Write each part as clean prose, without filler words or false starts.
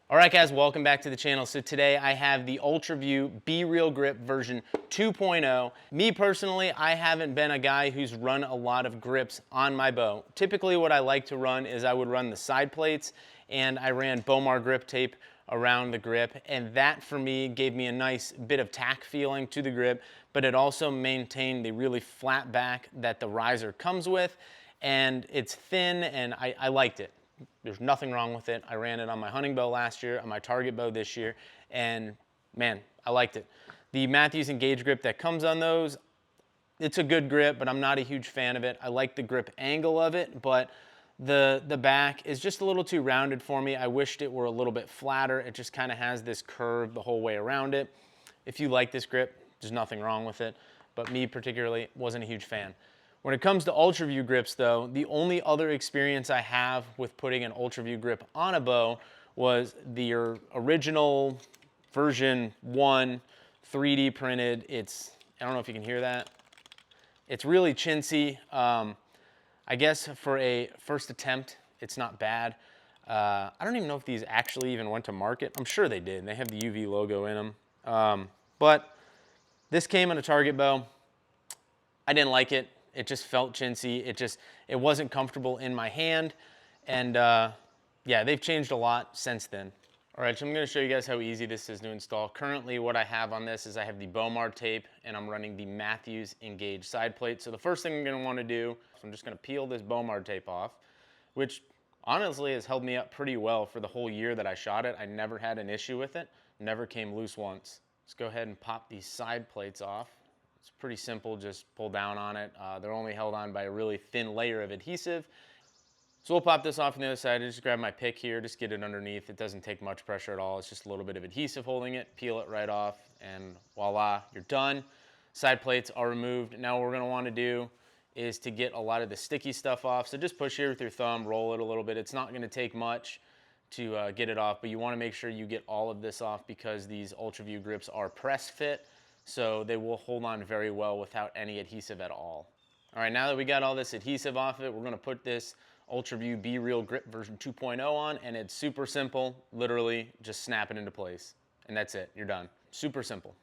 All right, guys, welcome back to the channel. So today I have the Ultraview BEEREAL grip version 2.0. Me personally, I haven't been a guy who's run a lot of grips on my bow. Typically what I like to run is I would run the side plates and I ran Bomar grip tape around the grip, and that for me gave me a nice bit of tack feeling to the grip, but it also maintained the really flat back that the riser comes with, and it's thin and I liked it. There's nothing wrong with it. I ran it on my hunting bow last year, on my target bow this year, and man, I liked it. The Mathews Engage grip that comes on those, it's a good grip, but I'm not a huge fan of it. I like the grip angle of it, but the back is just a little too rounded for me. I wished it were a little bit flatter. It just kind of has this curve the whole way around it. If you like this grip, there's nothing wrong with it, but me particularly wasn't a huge fan. When it comes to Ultraview grips though, the only other experience I have with putting an Ultraview grip on a bow was the original version 1 3D printed. I don't know if you can hear that. It's really chintzy. I guess for a first attempt, it's not bad. I don't even know if these actually even went to market. I'm sure they did. They have the UV logo in them. But this came on a target bow. I didn't like it. It just felt chintzy. It wasn't comfortable in my hand. And yeah, they've changed a lot since then. All right, so I'm gonna show you guys how easy this is to install. Currently, what I have on this is I have the Bomar tape and I'm running the Mathews Engage side plate. So the first thing I'm gonna wanna do is I'm just gonna peel this Bomar tape off, which honestly has held me up pretty well for the whole year that I shot it. I never had an issue with it, never came loose once. Let's go ahead and pop these side plates off. It's pretty simple, just pull down on it. They're only held on by a really thin layer of adhesive. So we'll pop this off on the other side. I just grab my pick here, just get it underneath. It doesn't take much pressure at all. It's just a little bit of adhesive holding it, peel it right off, and voila, you're done. Side plates are removed. Now what we're gonna wanna do is to get a lot of the sticky stuff off. So just push here with your thumb, roll it a little bit. It's not gonna take much to get it off, but you wanna make sure you get all of this off because these Ultraview grips are press fit, so they will hold on very well without any adhesive at all. All right, now that we got all this adhesive off it, we're gonna put this Ultraview BEEREAL grip version 2.0 on, and it's super simple. Literally just snap it into place, and that's it, you're done. Super simple.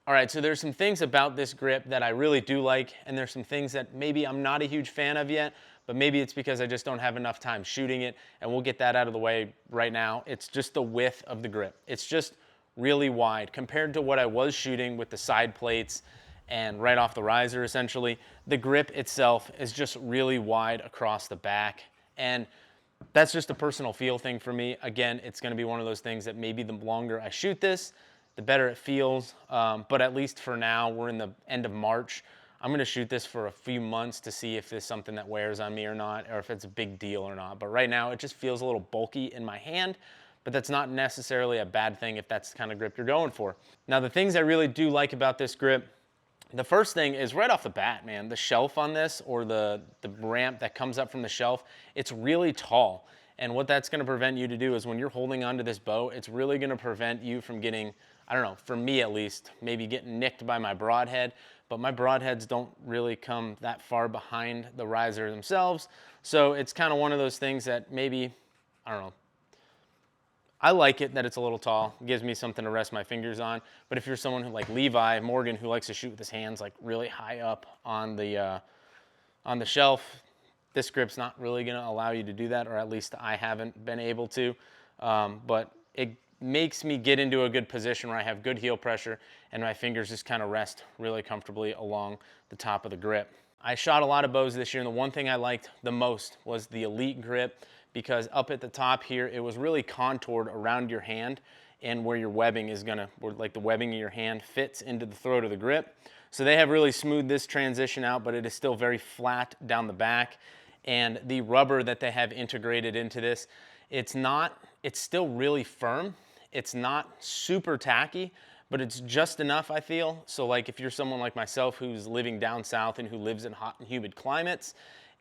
All right, so there's some things about this grip that I really do like, and there's some things that maybe I'm not a huge fan of yet, but maybe it's because I just don't have enough time shooting it, and we'll get that out of the way right now. It's just the width of the grip. It's just really wide compared to what I was shooting with the side plates and right off the riser essentially. The grip itself is just really wide across the back, and that's just a personal feel thing for me. Again, it's gonna be one of those things that maybe the longer I shoot this, the better it feels, but at least for now, we're in the end of March. I'm gonna shoot this for a few months to see if it's something that wears on me or not, or if it's a big deal or not. But right now, it just feels a little bulky in my hand, but that's not necessarily a bad thing if that's the kind of grip you're going for. Now, the things I really do like about this grip, the first thing is right off the bat, man, the shelf on this, or the ramp that comes up from the shelf, it's really tall. And what that's gonna prevent you to do is when you're holding onto this bow, it's really gonna prevent you from getting, I don't know, for me at least, maybe getting nicked by my broadhead, but my broadheads don't really come that far behind the riser themselves. So it's kind of one of those things that maybe, I don't know, I like it that it's a little tall. It gives me something to rest my fingers on. But if you're someone who, like Levi Morgan, who likes to shoot with his hands like really high up on the shelf, this grip's not really gonna allow you to do that, or at least I haven't been able to. But it makes me get into a good position where I have good heel pressure and my fingers just kind of rest really comfortably along the top of the grip. I shot a lot of bows this year, and the one thing I liked the most was the Elite grip, because up at the top here, it was really contoured around your hand and where your webbing is gonna, where like the webbing of your hand fits into the throat of the grip. So they have really smoothed this transition out, but it is still very flat down the back. And the rubber that they have integrated into this, it's still really firm. It's not super tacky, but it's just enough, I feel. So like if you're someone like myself who's living down south and who lives in hot and humid climates,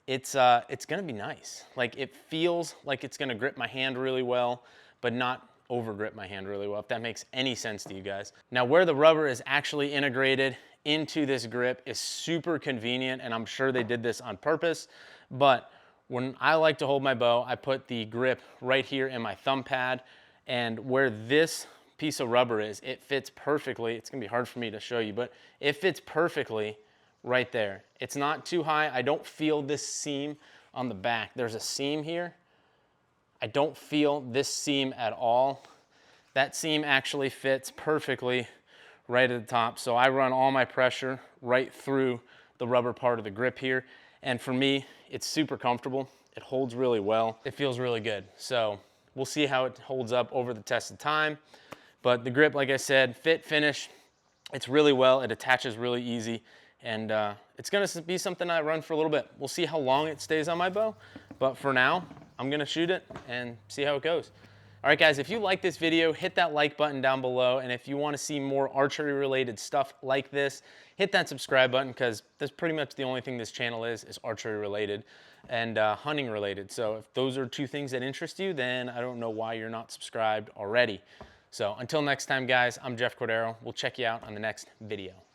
it's gonna be nice. Like it feels like it's gonna grip my hand really well, but not over grip my hand really well, if that makes any sense to you guys. Now where the rubber is actually integrated into this grip is super convenient, and I'm sure they did this on purpose, but when I like to hold my bow, I put the grip right here in my thumb pad, And where this piece of rubber is, it fits perfectly. It's gonna be hard for me to show you, but it fits perfectly right there. It's not too high. I don't feel this seam on the back. There's a seam here. I don't feel this seam at all. That seam actually fits perfectly right at the top. So I run all my pressure right through the rubber part of the grip here. And for me, it's super comfortable. It holds really well. It feels really good. So we'll see how it holds up over the test of time. But the grip, like I said, fit, finish, it's really well. It attaches really easy. And it's gonna be something I run for a little bit. We'll see how long it stays on my bow. But for now, I'm gonna shoot it and see how it goes. All right, guys, if you like this video, hit that like button down below. And if you wanna see more archery related stuff like this, hit that subscribe button, because that's pretty much the only thing this channel is archery related and hunting related. So if those are two things that interest you, then I don't know why you're not subscribed already. So until next time, guys, I'm Jeff Cordero. We'll check you out on the next video.